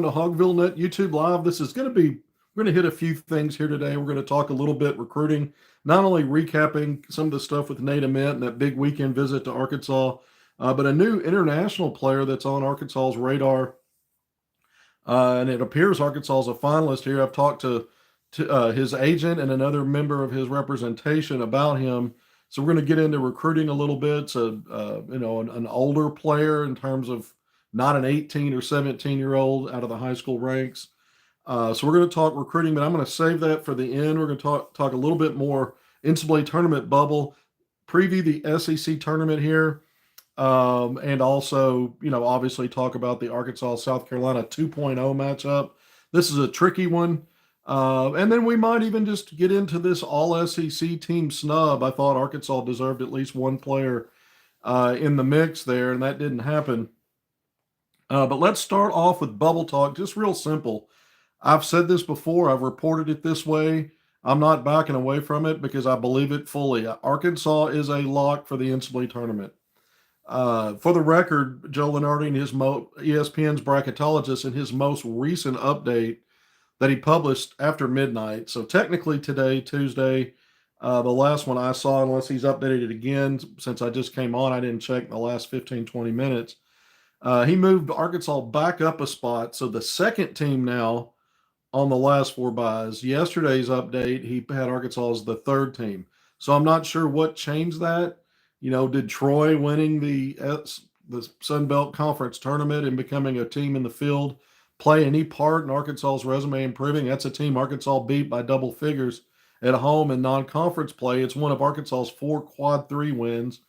to HogvilleNET YouTube Live. This is going to be, we're going to hit a few things here today. We're going to talk a little bit recruiting, not only recapping some of the stuff with Nate Ament and that big weekend visit to Arkansas, but a new international player that's on Arkansas's radar. And it appears Arkansas is a finalist here. I've talked to his agent and another member of his representation about him. So we're going to get into recruiting a little bit. So, an older player in terms of not an 18 or 17-year-old out of the high school ranks. So we're going to talk recruiting, but I'm going to save that for the end. We're going to talk a little bit more NCAA tournament bubble, preview the SEC tournament here, and also, obviously talk about the Arkansas-South Carolina 2.0 matchup. This is a tricky one. And then we might even just get into this all-SEC team snub. I thought Arkansas deserved at least one player in the mix there, and that didn't happen. But let's start off with bubble talk, just real simple. I've said this before. I've reported it this way. I'm not backing away from it because I believe it fully. Arkansas is a lock for the NCAA tournament. For the record, Joe Lenardi and ESPN's bracketologist in his most recent update that he published after midnight. So technically today, Tuesday, the last one I saw, unless he's updated it again, since I just came on, I didn't check in the last 15, 20 minutes. He moved Arkansas back up a spot. So the second team now on the last four buys. Yesterday's update, he had Arkansas as the third team. So I'm not sure what changed that. Did Troy winning the Sun Belt Conference tournament and becoming a team in the field play any part in Arkansas's resume improving? That's a team Arkansas beat by double figures at home in non-conference play. It's one of Arkansas's 4 quad 3 wins.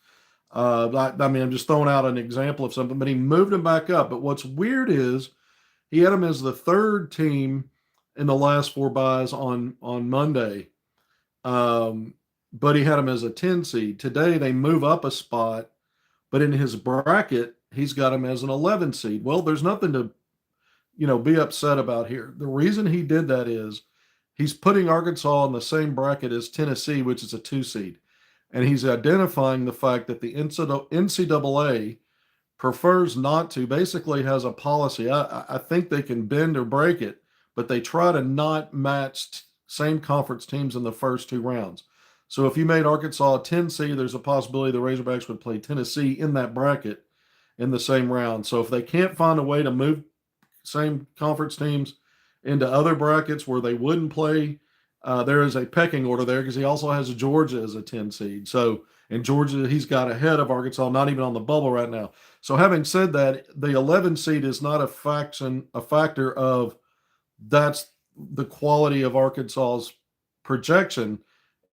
I'm just throwing out an example of something, but he moved him back up. But what's weird is he had him as the third team in the last 4 buys on Monday. But he had him as a 10 seed. Today they move up a spot, but in his bracket, he's got him as an 11 seed. Well, there's nothing to, be upset about here. The reason he did that is he's putting Arkansas in the same bracket as Tennessee, which is a 2 seed. And he's identifying the fact that the NCAA prefers not to, basically has a policy. I think they can bend or break it, but they try to not match same conference teams in the first 2 rounds. So if you made Arkansas a 10 seed, there's a possibility the Razorbacks would play Tennessee in that bracket in the same round. So if they can't find a way to move same conference teams into other brackets where they wouldn't play, there is a pecking order there because he also has Georgia as a 10 seed. So in Georgia, he's got ahead of Arkansas, not even on the bubble right now. So having said that, the 11 seed is not a factor of that's the quality of Arkansas's projection.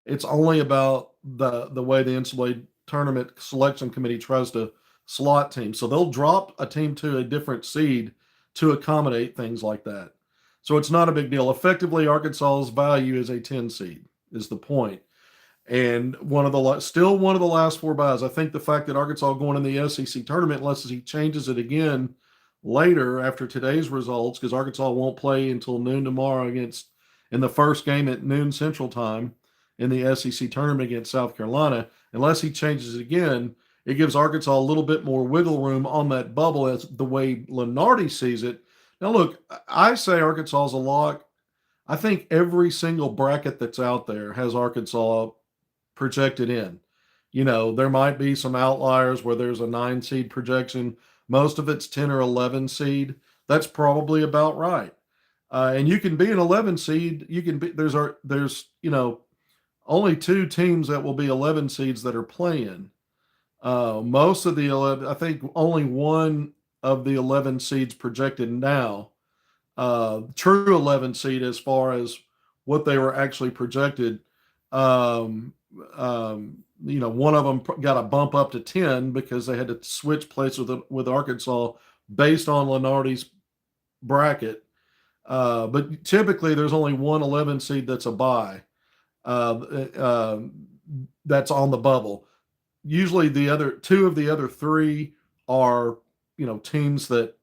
It's only about the way the NCAA tournament selection committee tries to slot teams. So they'll drop a team to a different seed to accommodate things like that. So it's not a big deal. Effectively, Arkansas's value is a 10 seed is the point. And still one of the last 4 buys. I think the fact that Arkansas going in the SEC tournament, unless he changes it again later after today's results, because Arkansas won't play until noon tomorrow in the first game at noon Central Time in the SEC tournament against South Carolina. Unless he changes it again, it gives Arkansas a little bit more wiggle room on that bubble as the way Lenardi sees it. Now, look, I say Arkansas is a lock. I think every single bracket that's out there has Arkansas projected in. There might be some outliers where there's a 9 seed projection. Most of it's 10 or 11 seed. That's probably about right. And you can be an 11 seed. You can be there's only 2 teams that will be 11 seeds that are playing. Most of the 11, I think only one of the 11 seeds projected now, true 11 seed as far as what they were actually projected. One of them got a bump up to 10 because they had to switch places with Arkansas based on Lenardi's bracket. But typically there's only one 11 seed that's a bye. That's on the bubble. Usually the other 2 of the other 3 are, teams that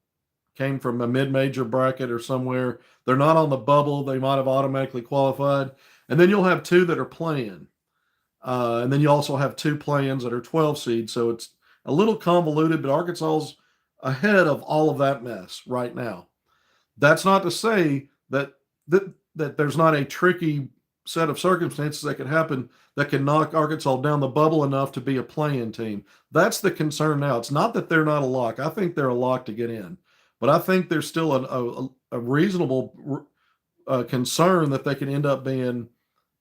came from a mid-major bracket or somewhere. They're not on the bubble. They might have automatically qualified. And then you'll have 2 that are playing. And then you also have 2 play-ins that are 12 seeds. So it's a little convoluted, but Arkansas's ahead of all of that mess right now. That's not to say that there's not a tricky set of circumstances that could happen that can knock Arkansas down the bubble enough to be a play-in team. That's the concern now. It's not that they're not a lock. I think they're a lock to get in, but I think there's still a reasonable concern that they can end up being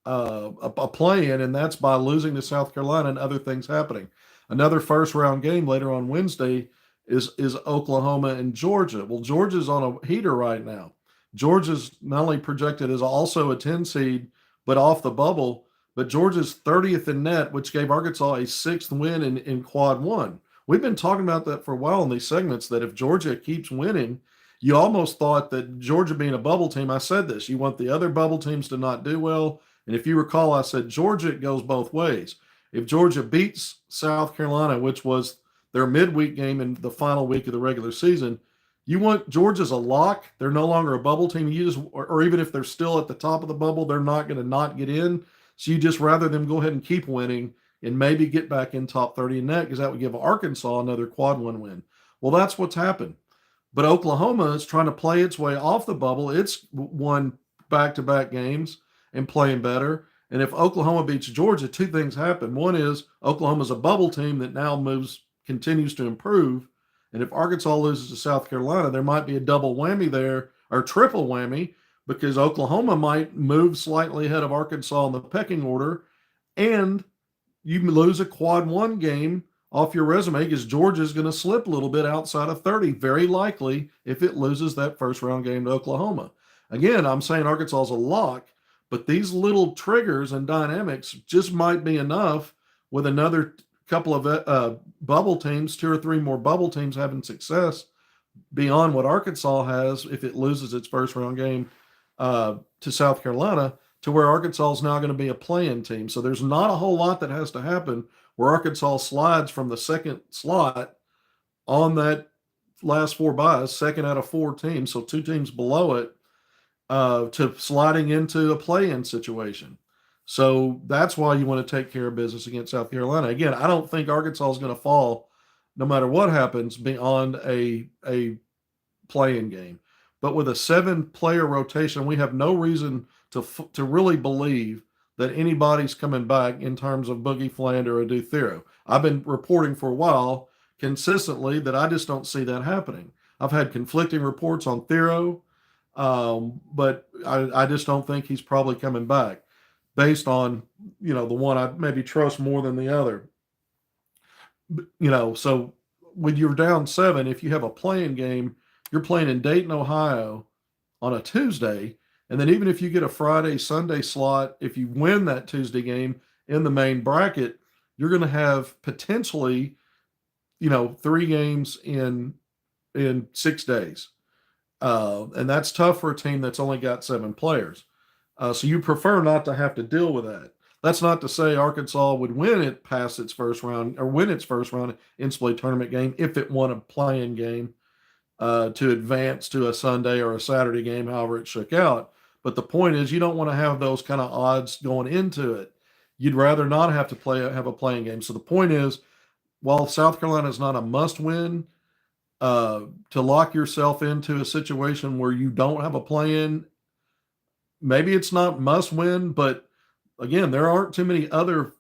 a play-in, and that's by losing to South Carolina and other things happening. Another first-round game later on Wednesday is Oklahoma and Georgia. Well, Georgia's on a heater right now. Georgia's not only projected as also a 10 seed, but off the bubble. But Georgia's 30th in net, which gave Arkansas a sixth win in quad one. We've been talking about that for a while in these segments, that if Georgia keeps winning, you almost thought that Georgia being a bubble team, I said this, you want the other bubble teams to not do well. And if you recall, I said Georgia, it goes both ways. If Georgia beats South Carolina, which was their midweek game in the final week of the regular season, you want Georgia's a lock. They're no longer a bubble team. You just, or even if they're still at the top of the bubble, they're not going to not get in. So you just rather them go ahead and keep winning and maybe get back in top 30 in net, because that would give Arkansas another quad one win. Well, that's what's happened. But Oklahoma is trying to play its way off the bubble. It's won back-to-back games and playing better. And if Oklahoma beats Georgia, two things happen. One is Oklahoma's a bubble team that now continues to improve. And if Arkansas loses to South Carolina, there might be a double whammy there, or triple whammy, because Oklahoma might move slightly ahead of Arkansas in the pecking order, and you lose a quad one game off your resume because Georgia's going to slip a little bit outside of 30, very likely, if it loses that first round game to Oklahoma. Again, I'm saying Arkansas is a lock, but these little triggers and dynamics just might be enough with another couple of bubble teams, 2 or 3 more bubble teams having success beyond what Arkansas has if it loses its first round game to South Carolina, to where Arkansas is now going to be a play-in team. So there's not a whole lot that has to happen where Arkansas slides from the second slot on that last 4 buys, second out of 4 teams, so 2 teams below it, to sliding into a play-in situation. So that's why you want to take care of business against South Carolina. Again, I don't think Arkansas is going to fall, no matter what happens, beyond a play-in game. But with a 7-player rotation, we have no reason to really believe that anybody's coming back in terms of Boogie Flander or Duthero. I've been reporting for a while consistently that I just don't see that happening. I've had conflicting reports on Thero, but I just don't think he's probably coming back, based on, the one I maybe trust more than the other. So when you're down 7, if you have a playing game, you're playing in Dayton, Ohio on a Tuesday. And then even if you get a Friday, Sunday slot, if you win that Tuesday game in the main bracket, you're going to have potentially, 3 games in 6 days. And that's tough for a team that's only got 7 players. So you prefer not to have to deal with that. That's not to say Arkansas would win it past its first round, or win its first round NCAA tournament game if it won a play-in game to advance to a Sunday or a Saturday game, however it shook out. But the point is, you don't want to have those kind of odds going into it. You'd rather not have to have a playing game. So the point is, while South Carolina is not a must-win, to lock yourself into a situation where you don't have a play-in, maybe it's not must-win, but again, there aren't too many other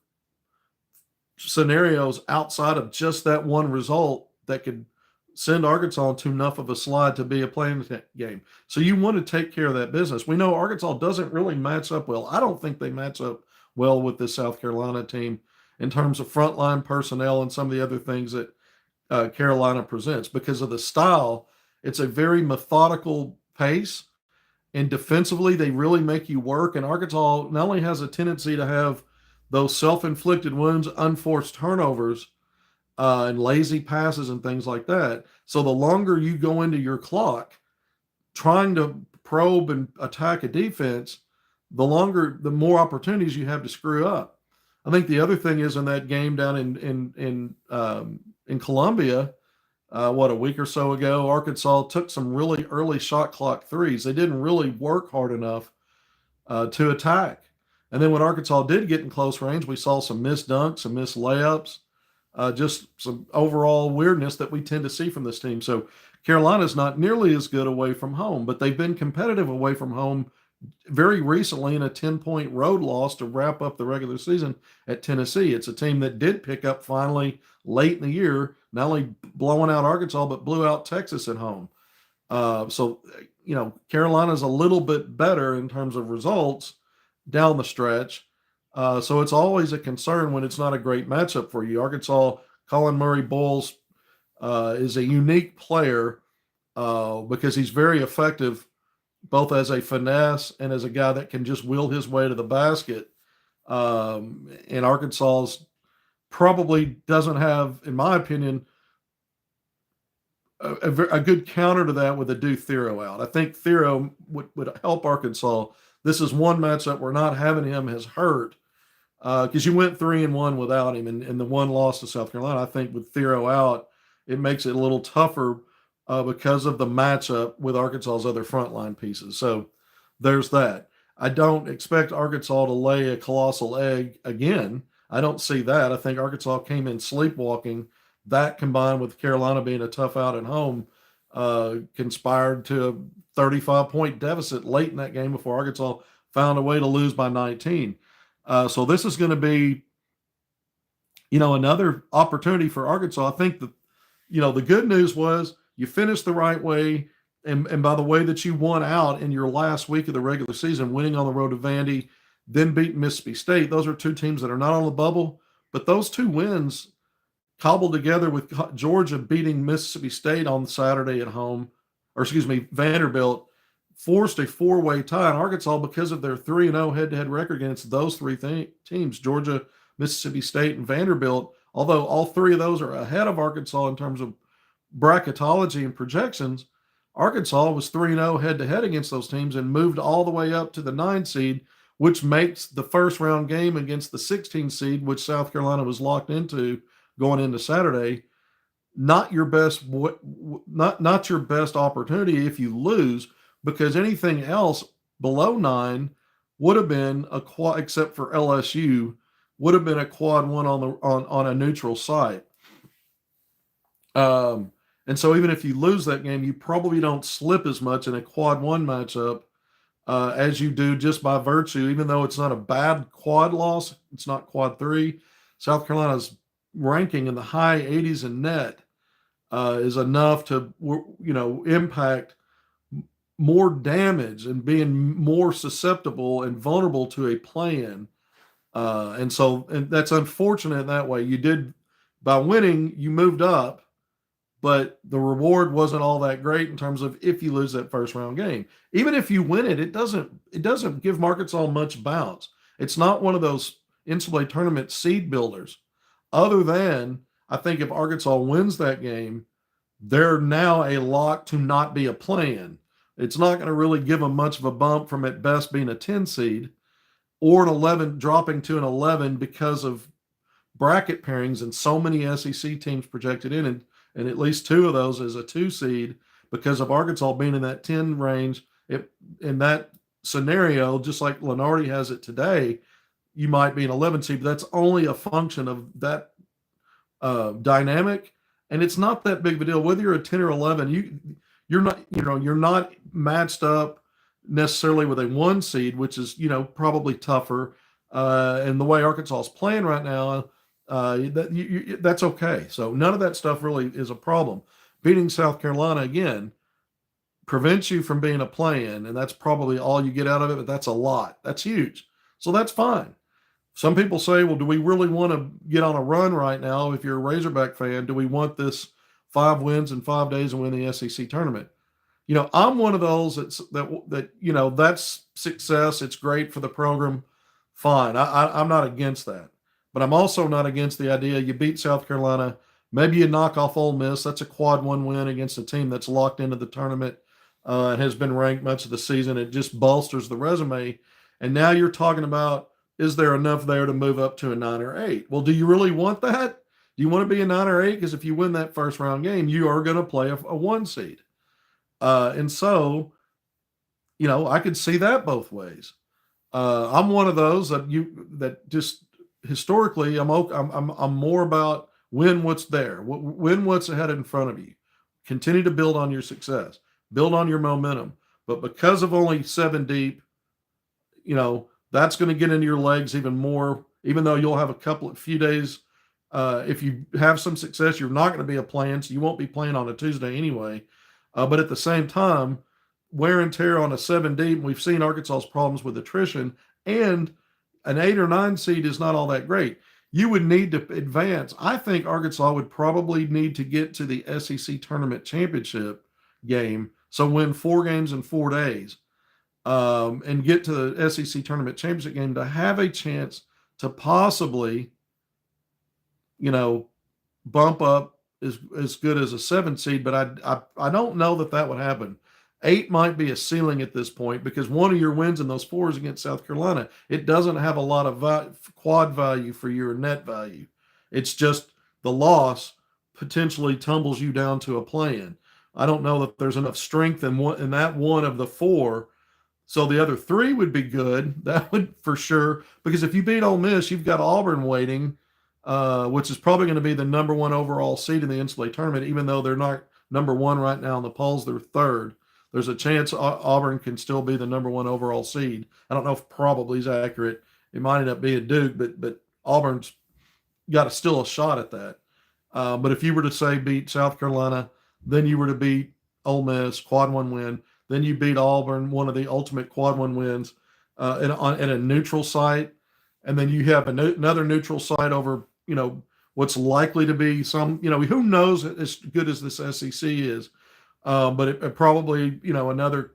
scenarios outside of just that one result that could send Arkansas into enough of a slide to be a playing game. So you want to take care of that business. We know Arkansas doesn't really match up well. I don't think they match up well with this South Carolina team in terms of frontline personnel and some of the other things that Carolina presents, because of the style. It's a very methodical pace, and defensively they really make you work. And Arkansas not only has a tendency to have those self-inflicted wounds, unforced turnovers, and lazy passes and things like that. So the longer you go into your clock trying to probe and attack a defense, the more opportunities you have to screw up. I think the other thing is, in that game down in Columbia, a week or so ago, Arkansas took some really early shot clock threes. They didn't really work hard enough to attack. And then when Arkansas did get in close range, we saw some missed dunks, some missed layups, just some overall weirdness that we tend to see from this team. So Carolina's not nearly as good away from home, but they've been competitive away from home very recently in a 10-point road loss to wrap up the regular season at Tennessee. It's a team that did pick up finally late in the year, not only blowing out Arkansas, but blew out Texas at home. So, Carolina's a little bit better in terms of results down the stretch. So it's always a concern when it's not a great matchup for you. Arkansas, Colin Murray Bowles is a unique player because he's very effective both as a finesse and as a guy that can just will his way to the basket. And Arkansas's probably doesn't have, in my opinion, a good counter to that with a Due Thero out. I think Thero would help Arkansas. This is one matchup where not having him has hurt because you went 3-1 without him, and the one loss to South Carolina. I think with Thero out, it makes it a little tougher because of the matchup with Arkansas's other frontline pieces. So there's that. I don't expect Arkansas to lay a colossal egg again. I don't see that. I think Arkansas came in sleepwalking. That combined with Carolina being a tough out at home conspired to a 35-point deficit late in that game before Arkansas found a way to lose by 19. So this is going to be, another opportunity for Arkansas. I think the good news was you finished the right way, and by the way that you won out in your last week of the regular season, winning on the road to Vandy, then beating Mississippi State. Those are two teams that are not on the bubble, but those two wins cobbled together with Georgia beating Mississippi State on Saturday at home, Vanderbilt, forced a four-way tie in Arkansas because of their 3-0 head-to-head record against those three teams, Georgia, Mississippi State, and Vanderbilt. Although all three of those are ahead of Arkansas in terms of bracketology and projections, Arkansas was 3-0 head-to-head against those teams and moved all the way up to the 9 seed, which makes the first-round game against the 16 seed, which South Carolina was locked into going into Saturday, not your best opportunity if you lose, because anything else below 9 would have been a quad, except for LSU, would have been a quad one on a neutral site. And so even if you lose that game, you probably don't slip as much in a quad one matchup as you do just by virtue, even though it's not a bad quad loss, it's not quad 3. South Carolina's ranking in the high 80s in net is enough to, impact more damage and being more susceptible and vulnerable to a play-in. And that's unfortunate in that way. You did, by winning, you moved up, but the reward wasn't all that great in terms of if you lose that first round game. Even if you win it, it doesn't give Arkansas much bounce. It's not one of those NCAA tournament seed builders. Other than, I think if Arkansas wins that game, they're now a lock to not be a play-in. It's not going to really give them much of a bump from at best being a 10 seed or an 11, dropping to an 11 because of bracket pairings and so many SEC teams projected in, and at least 2 of those as a 2 seed because of Arkansas being in that 10 range. In that scenario, just like Lenardi has it today, you might be an 11 seed, but that's only a function of that dynamic, and it's not that big of a deal whether you're a 10 or 11. You're not matched up necessarily with a 1 seed, which is probably tougher. And the way Arkansas is playing right now, that's okay. So none of that stuff really is a problem. Beating South Carolina again prevents you from being a play-in, and that's probably all you get out of it. But that's a lot. That's huge. So that's fine. Some people say, well, do we really want to get on a run right now? If you're a Razorback fan, do we want this 5 wins in 5 days and win the SEC tournament? I'm one of those that's success. It's great for the program. Fine. I'm not against that. But I'm also not against the idea you beat South Carolina. Maybe you knock off Ole Miss. That's a quad 1 win against a team that's locked into the tournament and has been ranked much of the season. It just bolsters the resume. And now you're talking about, is there enough there to move up to a 9 or 8? Well, do you really want that? Do you want to be a 9 or 8? Because if you win that first round game, you are going to play a 1 seed. And so, I could see that both ways. I'm one of those that just historically, I'm more about win what's there, win what's ahead in front of you. continue to build on your success, build on your momentum. But because of only 7 deep, that's going to get into your legs even more, even though you'll have a few days. If you have some success, you're not going to be a plan, so you won't be playing on a Tuesday anyway. But at the same time, wear and tear on a 7 deep, we've seen Arkansas's problems with attrition, and an 8 or 9 seed is not all that great. You would need to advance. I think Arkansas would probably need to get to the SEC tournament championship game, so win 4 games in 4 days, and get to the SEC tournament championship game to have a chance to possibly, bump up as good as a 7 seed. But I don't know that would happen. 8 might be a ceiling at this point, because one of your wins in those 4 is against South Carolina. It doesn't have a lot of quad value for your net value. It's just the loss potentially tumbles you down to a play-in. I don't know that there's enough strength in that one of the 4. So the other 3 would be good. That would for sure, because if you beat Ole Miss, you've got Auburn waiting, which is probably going to be the number 1 overall seed in the NCAA tournament, even though they're not number 1 right now in the polls, they're 3rd. There's a chance Auburn can still be the number 1 overall seed. I don't know if probably is accurate. It might end up being Duke, but Auburn's got still a shot at that. But if you were to say beat South Carolina, then you were to beat Ole Miss, quad 1 win, then you beat Auburn, one of the ultimate quad 1 wins, at a neutral site, and then you have another neutral site over, what's likely to be some, who knows as good as this SEC is. But it probably, another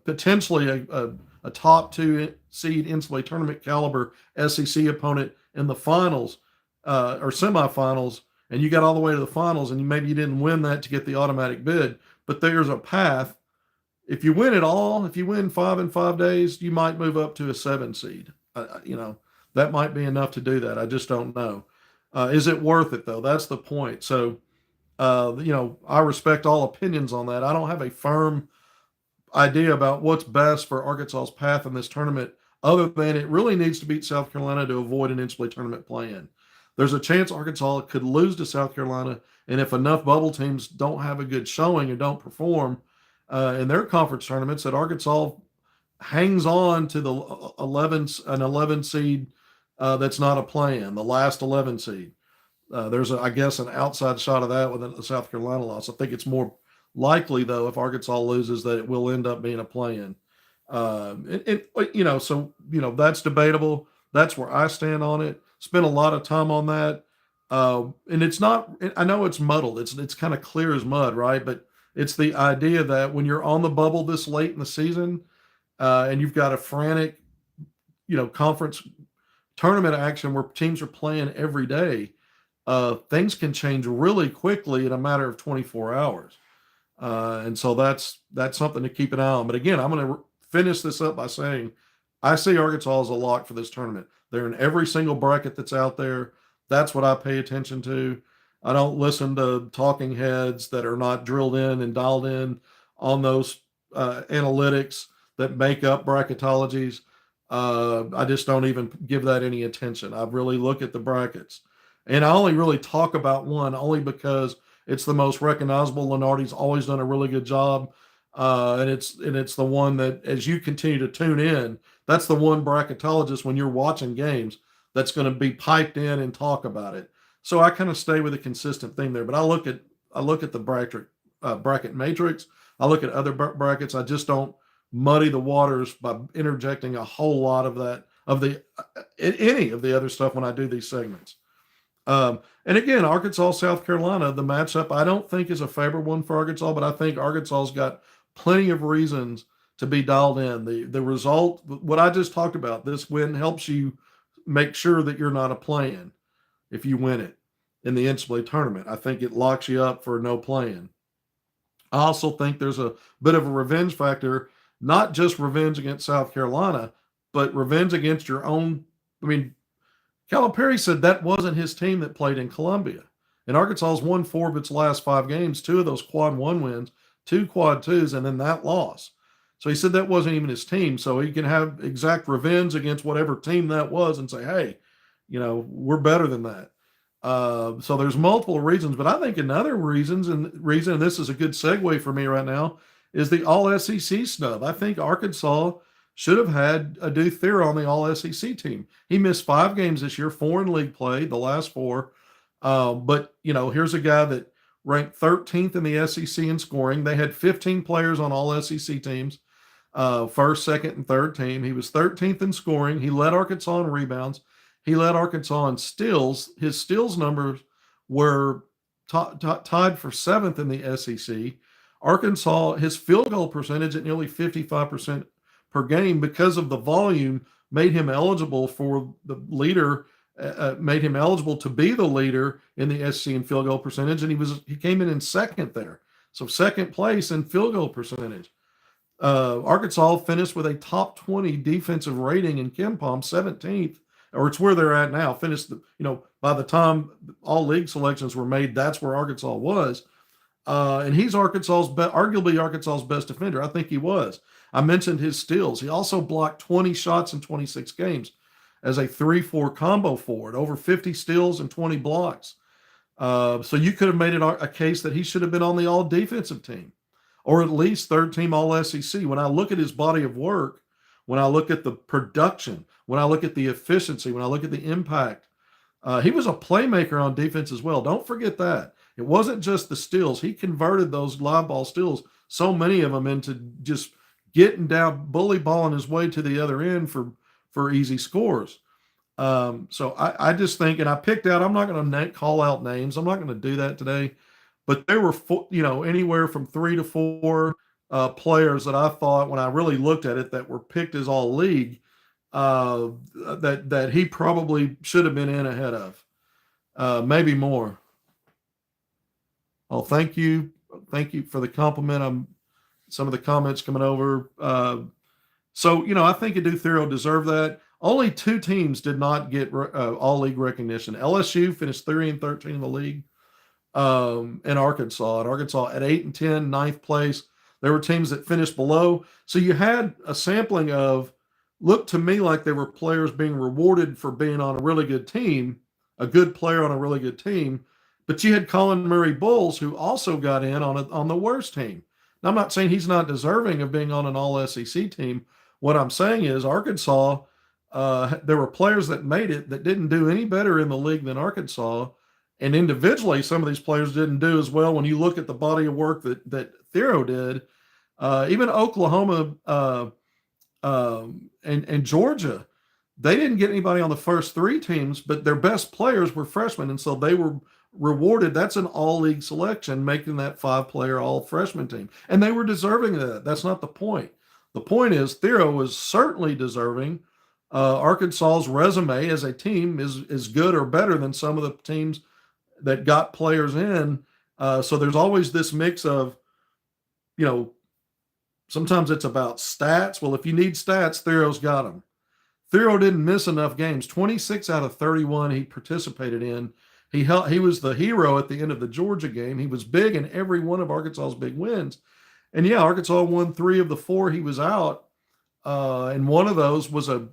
potentially a top 2 seed NCAA tournament caliber SEC opponent in the finals, or semifinals, and you got all the way to the finals, and maybe you didn't win that to get the automatic bid. But there's a path. If you win it all, if you win 5 in 5 days, you might move up to a 7 seed. That might be enough to do that. I just don't know. Is it worth it though? That's the point. So. I respect all opinions on that. I don't have a firm idea about what's best for Arkansas's path in this tournament, other than it really needs to beat South Carolina to avoid an NCAA tournament play-in. There's a chance Arkansas could lose to South Carolina, and if enough bubble teams don't have a good showing or don't perform in their conference tournaments, that Arkansas hangs on to an 11 seed that's not a play-in, the last 11 seed. There's, I guess, an outside shot of that with the South Carolina loss. I think it's more likely, though, if Arkansas loses, that it will end up being a play-in. That's debatable. That's where I stand on it. Spent a lot of time on that. And it's not, I know it's muddled. It's kind of clear as mud, right? But it's the idea that when you're on the bubble this late in the season, and you've got a frantic, conference tournament action where teams are playing every day, things can change really quickly in a matter of 24 hours. And so that's something to keep an eye on. But again, I'm going to finish this up by saying I see Arkansas as a lock for this tournament. They're in every single bracket that's out there. That's what I pay attention to. I don't listen to talking heads that are not drilled in and dialed in on those analytics that make up bracketologies. I just don't even give that any attention. I really look at the brackets. And I only really talk about one only because it's the most recognizable. Lenardi's always done a really good job. And it's the one that, as you continue to tune in, that's the one bracketologist when you're watching games that's going to be piped in and talk about it. So I kind of stay with a consistent thing there. But I look at the bracket matrix. I look at other brackets. I just don't muddy the waters by interjecting a whole lot of any of the other stuff when I do these segments. And again, Arkansas, South Carolina, the matchup I don't think is a favorable one for Arkansas, but I think Arkansas's got plenty of reasons to be dialed in. The result, what I just talked about, this win helps you make sure that you're not a play-in if you win it in the NCAA tournament. I think it locks you up for no play-in. I also think there's a bit of a revenge factor, not just revenge against South Carolina, but revenge against your own. I mean, Calipari said that wasn't his team that played in Columbia. And Arkansas's won 4 of its last 5 games, 2 of those quad 1 wins, 2 quad 2s, and then that loss. So he said that wasn't even his team. So he can have exact revenge against whatever team that was and say, hey, we're better than that. So there's multiple reasons, but I think another reason, and this is a good segue for me right now, is the All SEC snub. I think Arkansas should have had a Adu Thera on the All SEC team. He missed 5 games this year, 4 in league play, the last 4. But here's a guy that ranked 13th in the SEC in scoring. They had 15 players on All SEC teams, first, second, and third team. He was 13th in scoring. He led Arkansas in rebounds. He led Arkansas in steals. His steals numbers were tied for 7th in the SEC. Arkansas, his field goal percentage at nearly 55% per game because of the volume made him eligible for the leader, made him eligible to be the leader in the SEC in field goal percentage, and he came in second there. So second place in field goal percentage. Arkansas finished with a top 20 defensive rating in KenPom, 17th, or it's where they're at now. Finished, by the time all league selections were made, that's where Arkansas was. And he's arguably Arkansas's best defender. I think he was. I mentioned his steals. He also blocked 20 shots in 26 games as a 3-4 combo forward, over 50 steals and 20 blocks. So you could have made it a case that he should have been on the all defensive team, or at least third team all SEC. When I look at his body of work, when I look at the production, when I look at the efficiency, when I look at the impact, he was a playmaker on defense as well. Don't forget that. It wasn't just the steals. He converted those live ball steals, so many of them, into just getting down, bully balling his way to the other end for easy scores. So I just think, and I picked out, I'm not going to call out names. I'm not going to do that today, but there were, anywhere from 3 to 4 players that I thought, when I really looked at it, that were picked as all league, that he probably should have been in ahead of, maybe more. Oh, thank you for the compliment. Some of the comments coming over. So I think Adu Thera deserved that. Only 2 teams did not get all league recognition. LSU finished 3-13 in the league, and Arkansas. And Arkansas at 8-10, 9th place. There were teams that finished below. So you had a sampling of, looked to me like there were players being rewarded for being on a really good team, a good player on a really good team. But you had Colin Murray Bulls, who also got in on the worst team. Now, I'm not saying he's not deserving of being on an all SEC team. What I'm saying is Arkansas, there were players that made it that didn't do any better in the league than Arkansas. And individually, some of these players didn't do as well. When you look at the body of work that Thero did, even Oklahoma and Georgia, they didn't get anybody on the first 3 teams, but their best players were freshmen. And so they were rewarded. That's an all league selection, making that 5-player all freshman team. And they were deserving of that. That's not the point. The point is Thero was certainly deserving. Arkansas's resume as a team is good or better than some of the teams that got players in. So there's always this mix of, sometimes it's about stats. Well, if you need stats, Thero's got them. Thero didn't miss enough games. 26 out of 31 he participated in. He was the hero at the end of the Georgia game. He was big in every one of Arkansas's big wins. And yeah, Arkansas won 3 of the 4 he was out. And one of those was a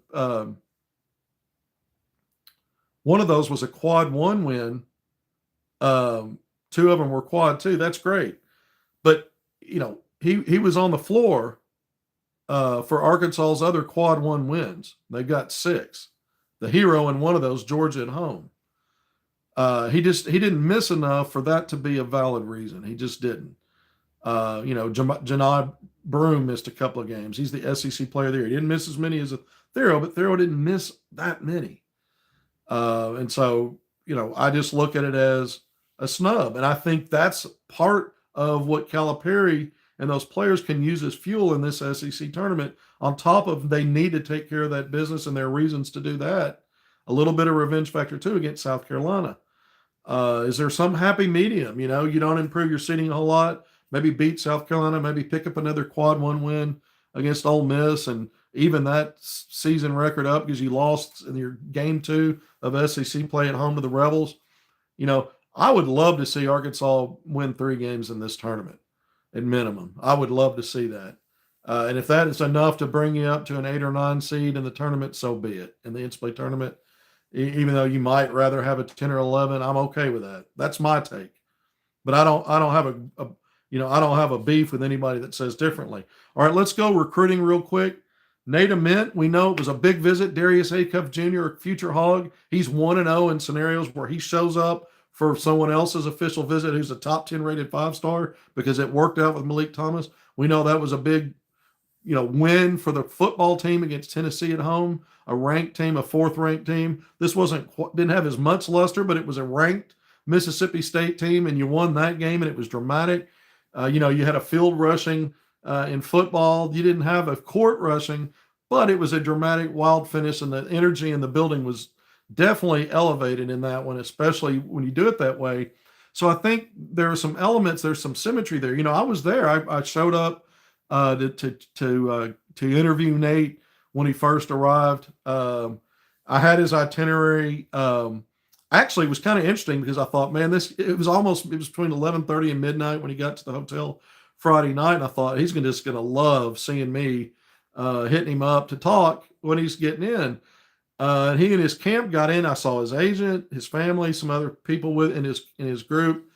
quad 1 win. 2 of them were quad 2. That's great. But he was on the floor for Arkansas's other quad 1 wins. They got 6. The hero in one of those, Georgia at home. He didn't miss enough for that to be a valid reason. He just didn't. Janai Broome missed a couple of games. He's the SEC player of the year. He didn't miss as many as Thero, but Thero didn't miss that many. And so, I just look at it as a snub. And I think that's part of what Calipari and those players can use as fuel in this SEC tournament. On top of, they need to take care of that business, and there are reasons to do that. A little bit of revenge factor too against South Carolina. Is there some happy medium? You don't improve your seeding a whole lot. Maybe beat South Carolina, maybe pick up another quad 1 win against Ole Miss, and even that season record up because you lost in your game 2 of SEC play at home to the Rebels. I would love to see Arkansas win 3 games in this tournament at minimum. I would love to see that. And if that is enough to bring you up to an 8 or 9 seed in the tournament, so be it, in the NCAA tournament. even though you might rather have a 10 or 11. I'm okay with that. That's my take. But I don't have I don't have a beef with anybody that says differently. All right, let's go recruiting real quick. Nate Ament, we know it was a big visit. Darius Acuff Jr., future Hog. He's 1-0 in scenarios where he shows up for someone else's official visit who's a top 10 rated 5-star because it worked out with Malik Thomas. We know that was a big, win for the football team against Tennessee at home, a ranked team, a fourth ranked team. This didn't have as much luster, but it was a ranked Mississippi State team, and you won that game, and it was dramatic. You had a field rushing in football. You didn't have a court rushing, but it was a dramatic, wild finish, and the energy in the building was definitely elevated in that one, especially when you do it that way. So I think there are some elements, there's some symmetry there. I was there. I showed up to interview Nate when he first arrived. I had his itinerary. Actually, it was kind of interesting because I thought, man, it was between 11:30 and midnight when he got to the hotel Friday night, and I thought he's just gonna love seeing me, hitting him up to talk when he's getting in. And he and his camp got in. I saw his agent, his family, some other people in his group.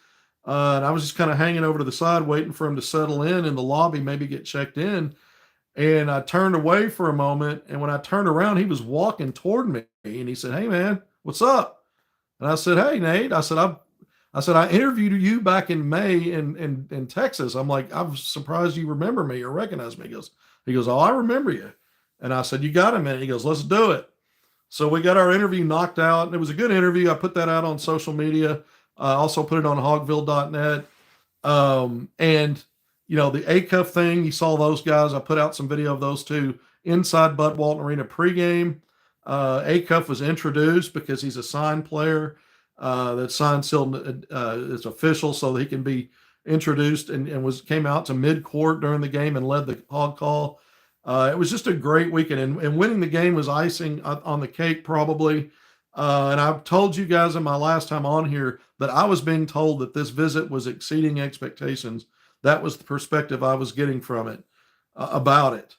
And I was just kind of hanging over to the side, waiting for him to settle in the lobby, maybe get checked in. And I turned away for a moment. And when I turned around, he was walking toward me, and he said, "Hey, man, what's up?" And I said, "Hey, Nate." I interviewed you back in May in Texas. I'm like, "I'm surprised you remember me or recognize me." He goes, "Oh, I remember you." And I said, "You got a minute?" He goes, "Let's do it." So we got our interview knocked out, and it was a good interview. I put that out on social media. I also put it on HogvilleNET. And, the Acuff thing, you saw those guys. I put out some video of those two inside Bud Walton Arena pregame. Acuff was introduced because he's a signed player. That signed sealed is official, so that he can be introduced and came out to mid-court during the game and led the hog call. It was just a great weekend, and winning the game was icing on the cake, probably. And I've told you guys in my last time on here that I was being told that this visit was exceeding expectations. That was the perspective I was getting from it, about it,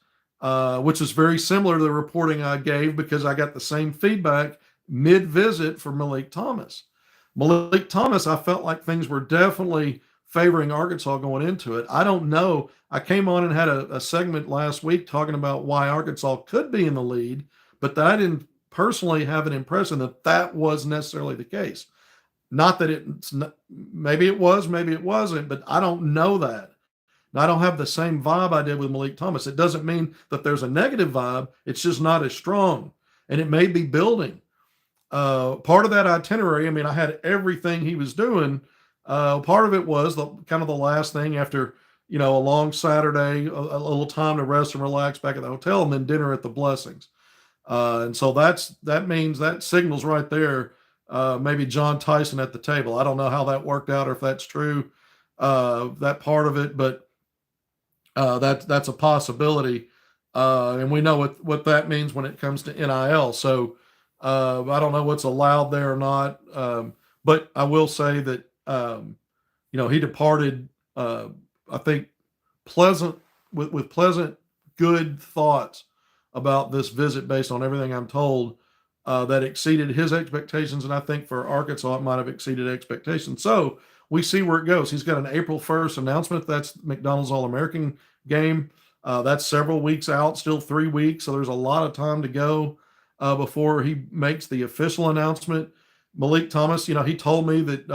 which is very similar to the reporting I gave because I got the same feedback mid-visit for Malik Thomas. Malik Thomas, I felt like things were definitely favoring Arkansas going into it. I don't know. I came on and had a segment last week talking about why Arkansas could be in the lead, but I didn't personally have an impression that was necessarily the case. Not that maybe it was, maybe it wasn't, but I don't know that. I don't have the same vibe I did with Malik Thomas. It doesn't mean that there's a negative vibe. It's just not as strong, and it may be building. Part of that itinerary, I had everything he was doing. Part of it was kind of the last thing after, a long Saturday, a little time to rest and relax back at the hotel, and then dinner at the Blessings. And so that means that signals right there, maybe John Tyson at the table. I don't know how that worked out or if that's true, that part of it, but that's a possibility. And we know what that means when it comes to NIL. So I don't know what's allowed there or not. But I will say that, he departed, I think, with pleasant, good thoughts about this visit based on everything I'm told, that exceeded his expectations. And I think for Arkansas, it might have exceeded expectations. So we see where it goes. He's got an April 1st announcement. That's McDonald's All-American game. That's several weeks out, still 3 weeks. So there's a lot of time to go before he makes the official announcement. Malik Thomas, he told me that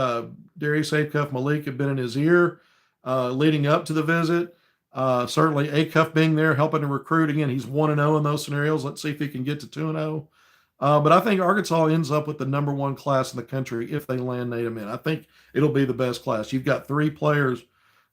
Darius Acuff, Malik had been in his ear leading up to the visit. Certainly Acuff being there, helping to recruit. Again, he's 1-0 in those scenarios. Let's see if he can get to 2-0. But I think Arkansas ends up with the number one class in the country if they land Nate Ament. I think it'll be the best class. You've got 3 players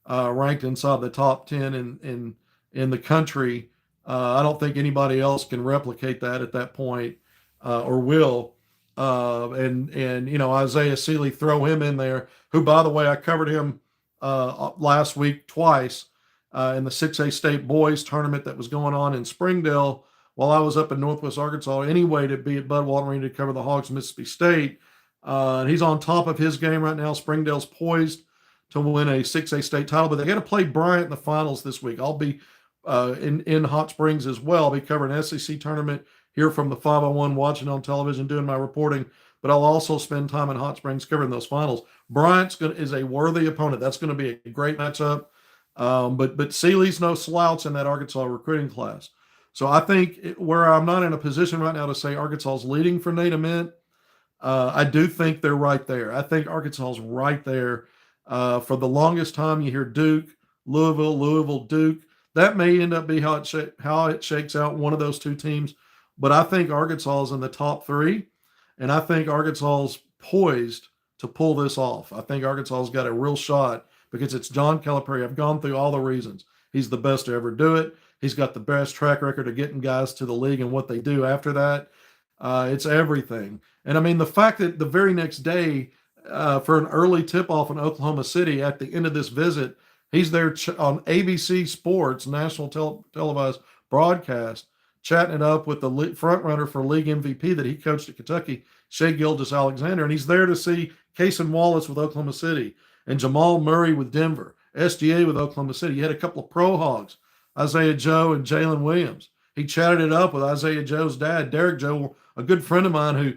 ranked inside the top 10 in the country. I don't think anybody else can replicate that at that point, or will. And Isaiah Seeley, throw him in there, who, by the way, I covered him last week twice in the 6A state boys tournament that was going on in Springdale while I was up in Northwest Arkansas anyway, to be at Bud Walton Arena to cover the Hogs of Mississippi State. And he's on top of his game right now. Springdale's poised to win a 6A state title, but they got to play Bryant in the finals this week. I'll be in Hot Springs as well. I'll be covering an SEC tournament here from the 501 watching on television, doing my reporting, but I'll also spend time in Hot Springs covering those finals. Bryant's is a worthy opponent. That's going to be a great matchup. But Seeley's no slouch in that Arkansas recruiting class. So I think where I'm not in a position right now to say Arkansas's leading for Nate Ament, I do think they're right there. I think Arkansas's right there. For the longest time, you hear Duke, Louisville, Duke. That may end up be how it shakes out, one of those two teams. But I think Arkansas is in the top three, and I think Arkansas is poised to pull this off. I think Arkansas's got a real shot because it's John Calipari. I've gone through all the reasons. He's the best to ever do it. He's got the best track record of getting guys to the league and what they do after that. It's everything. And I mean, the fact that the very next day, for an early tip-off in Oklahoma City at the end of this visit, he's there on ABC Sports, national televised broadcast, chatting it up with the front runner for league MVP that he coached at Kentucky, Shea Gilgeous-Alexander. And he's there to see Cason Wallace with Oklahoma City and Jamal Murray with Denver, SGA with Oklahoma City. You had a couple of pro hogs, Isaiah Joe and Jalen Williams. He chatted it up with Isaiah Joe's dad, Derek Joe, a good friend of mine who,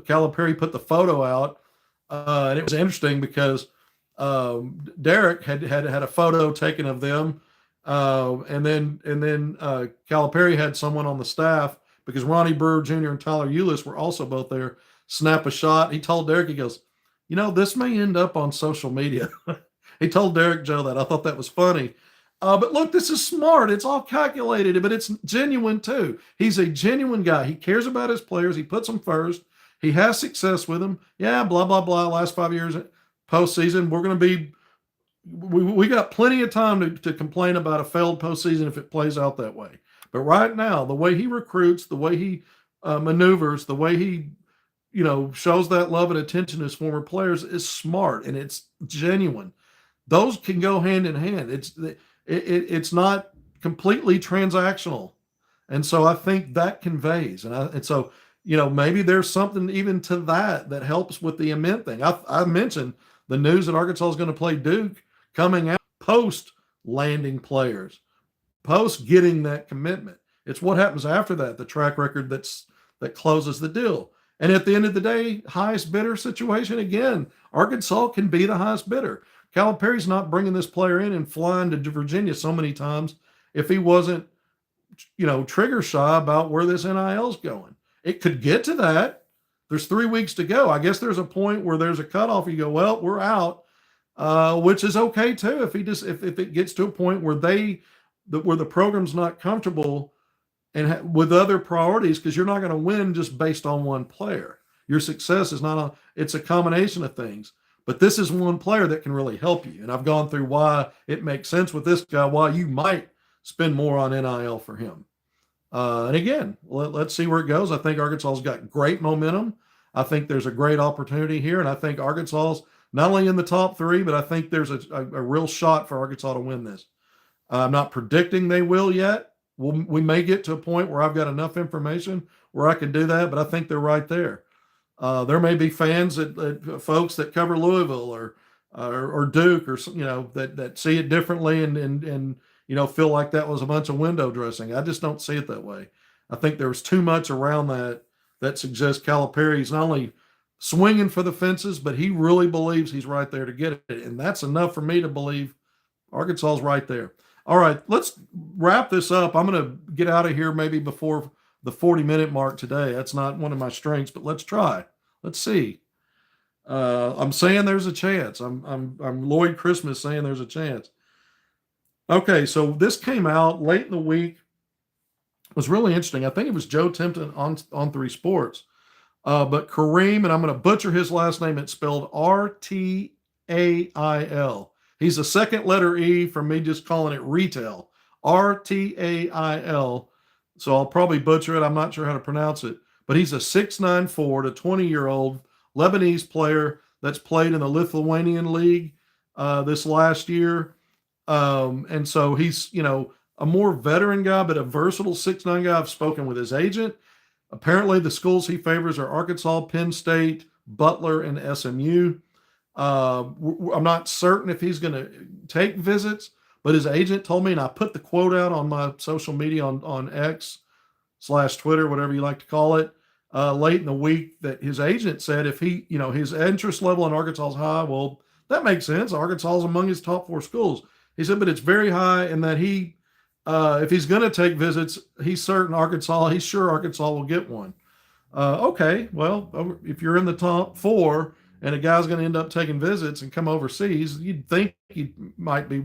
Calipari put the photo out. And it was interesting because Derek had a photo taken of them. And then Calipari had someone on the staff, because Ronnie Brewer Jr. and Tyler Eulis were also both there, snap a shot. He told Derek, he goes, this may end up on social media. He told Derek Joe that. I thought that was funny. But look, this is smart. It's all calculated, but it's genuine too. He's a genuine guy. He cares about his players. He puts them first. He has success with them. Yeah, blah, blah, blah. Last 5 years postseason, we're going to be we got plenty of time to complain about a failed postseason if it plays out that way. But right now, the way he recruits, the way he maneuvers, the way he shows that love and attention to his former players is smart, and it's genuine. Those can go hand in hand. It's not completely transactional. And so I think that conveys. And so maybe there's something even to that helps with the Ament thing. I mentioned the news that Arkansas is going to play Duke coming out post landing players, post getting that commitment. It's what happens after that, the track record that closes the deal. And at the end of the day, highest bidder situation, again, Arkansas can be the highest bidder. Calipari's not bringing this player in and flying to Virginia so many times if he wasn't, trigger shy about where this NIL is going. It could get to that. There's 3 weeks to go. I guess there's a point where there's a cutoff. You go, well, we're out, which is okay too. If it gets to a point where where the program's not comfortable and with other priorities, because you're not going to win just based on one player. Your success is it's a combination of things. But this is one player that can really help you. And I've gone through why it makes sense with this guy, why you might spend more on NIL for him. And again, let's see where it goes. I think Arkansas's got great momentum. I think there's a great opportunity here. And I think Arkansas's not only in the top three, but I think there's a real shot for Arkansas to win this. I'm not predicting they will yet. We may get to a point where I've got enough information where I can do that, but I think they're right there. There may be fans folks that cover Louisville or Duke or that see it differently and feel like that was a bunch of window dressing. I just don't see it that way. I think there was too much around that suggests Calipari's not only swinging for the fences, but he really believes he's right there to get it, and that's enough for me to believe Arkansas's right there. All right, let's wrap this up. I'm going to get out of here maybe before the 40-minute mark today. That's not one of my strengths, but let's try. Let's see. I'm saying there's a chance. I'm Lloyd Christmas saying there's a chance. Okay, so this came out late in the week. It was really interesting. I think it was Joe Timpton on 3 Sports. But Kareem, and I'm going to butcher his last name. It's spelled Rtail. He's the second letter E from me just calling it retail. Rtail. So I'll probably butcher it. I'm not sure how to pronounce it. But he's a 6'9" forward, a 20-year-old Lebanese player that's played in the Lithuanian League this last year. And so he's, a more veteran guy, but a versatile 6'9" guy. I've spoken with his agent. Apparently the schools he favors are Arkansas, Penn State, Butler, and SMU. I'm not certain if he's going to take visits, but his agent told me, and I put the quote out on my social media on X, / Twitter, whatever you like to call it, late in the week that his agent said if he, his interest level in Arkansas is high. Well, that makes sense. Arkansas is among his top 4 schools. He said, but it's very high, and that if he's going to take visits, he's sure Arkansas will get one. Okay, well, if you're in the top 4 and a guy's going to end up taking visits and come overseas, you'd think he might be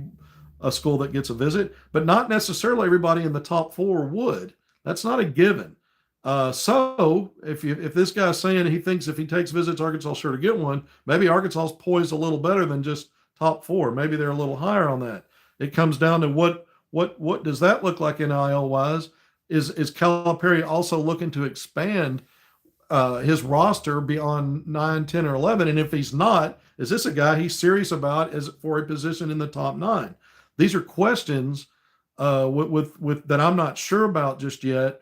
a school that gets a visit, but not necessarily everybody in the top 4 would. That's not a given. So if this guy's saying he thinks if he takes visits, Arkansas sure to get one, maybe Arkansas's poised a little better than just top 4. Maybe they're a little higher on that. It comes down to what does that look like NIL wise? Is Calipari also looking to expand his roster beyond 9, 10, or 11? And if he's not, is this a guy he's serious about as for a position in the top 9? These are questions with that I'm not sure about just yet.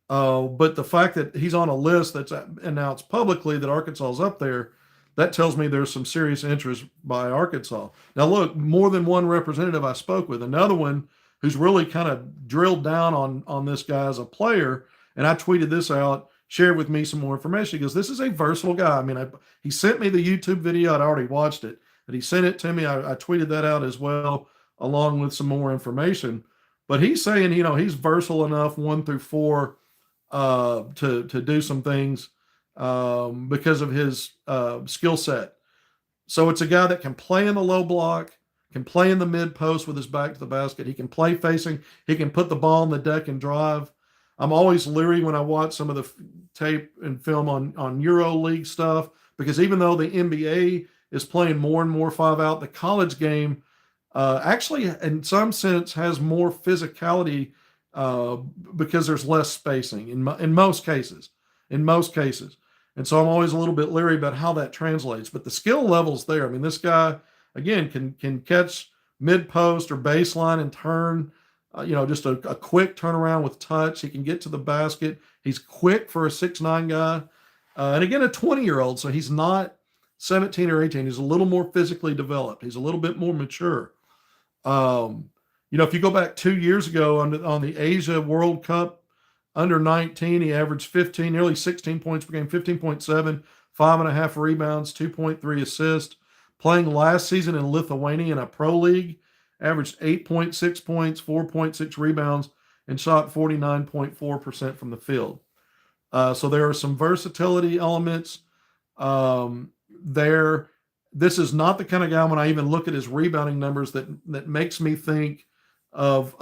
But the fact that he's on a list that's announced publicly that Arkansas is up there, that tells me there's some serious interest by Arkansas. Now, look, more than one representative I spoke with. Another one who's really kind of drilled down on this guy as a player, and I tweeted this out, shared with me some more information. He goes, this is a versatile guy. I mean, he sent me the YouTube video. I'd already watched it, but he sent it to me. I tweeted that out as well, along with some more information. But he's saying, he's versatile enough 1 through 4 to do some things because of his skill set. So it's a guy that can play in the low block, can play in the mid post with his back to the basket. He can play facing. He can put the ball on the deck and drive. I'm always leery when I watch some of the tape and film on Euro League stuff, because even though the NBA is playing more and more 5-out, the college game actually, in some sense, has more physicality because there's less spacing in most cases. And so I'm always a little bit leery about how that translates. But the skill level's there. I mean, this guy, again, can catch mid-post or baseline and turn, just a quick turnaround with touch. He can get to the basket. He's quick for a 6'9" guy. And again, a 20-year-old, so he's not 17 or 18. He's a little more physically developed. He's a little bit more mature. If you go back 2 years ago on the Asia World Cup under 19, he averaged nearly 16 points per game, 15.7, 5.5 rebounds, 2.3 assists. Playing last season in Lithuania in a pro league, averaged 8.6 points, 4.6 rebounds, and shot 49.4% from the field. So there are some versatility elements there. This is not the kind of guy, when I even look at his rebounding numbers, that makes me think of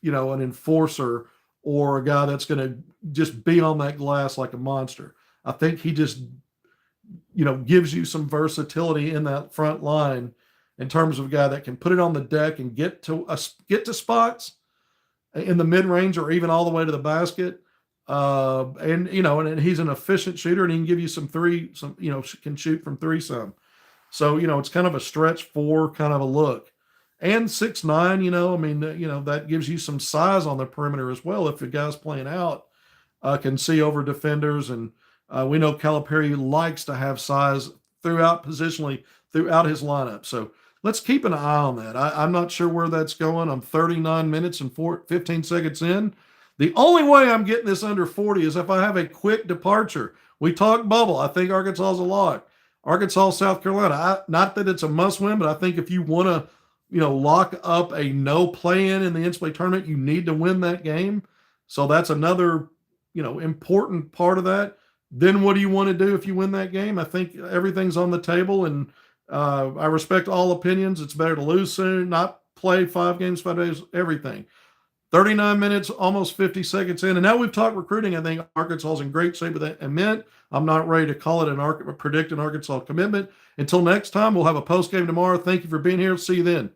an enforcer or a guy that's going to just be on that glass like a monster. I think he just gives you some versatility in that front line in terms of a guy that can put it on the deck and get to spots in the mid range or even all the way to the basket. And he's an efficient shooter, and he can give you can shoot from 3 some. So, it's kind of a stretch 4 kind of a look. And 6'9", that gives you some size on the perimeter as well. If the guy's playing out, can see over defenders. And we know Calipari likes to have size positionally throughout his lineup. So let's keep an eye on that. I'm not sure where that's going. I'm 39 minutes and 15 seconds in. The only way I'm getting this under 40 is if I have a quick departure. We talk bubble. I think Arkansas is a lock. Arkansas, South Carolina. Not that it's a must win, but I think if you want to, lock up a no play-in the NCAA tournament, you need to win that game. So that's another, important part of that. Then what do you want to do if you win that game? I think everything's on the table, and I respect all opinions. It's better to lose soon, not play 5 games, 5 days, everything. 39 minutes, almost 50 seconds in. And now we've talked recruiting. I think Arkansas is in great shape with that Ament. I'm not ready to call it predict an Arkansas commitment. Until next time, we'll have a post game tomorrow. Thank you for being here. See you then.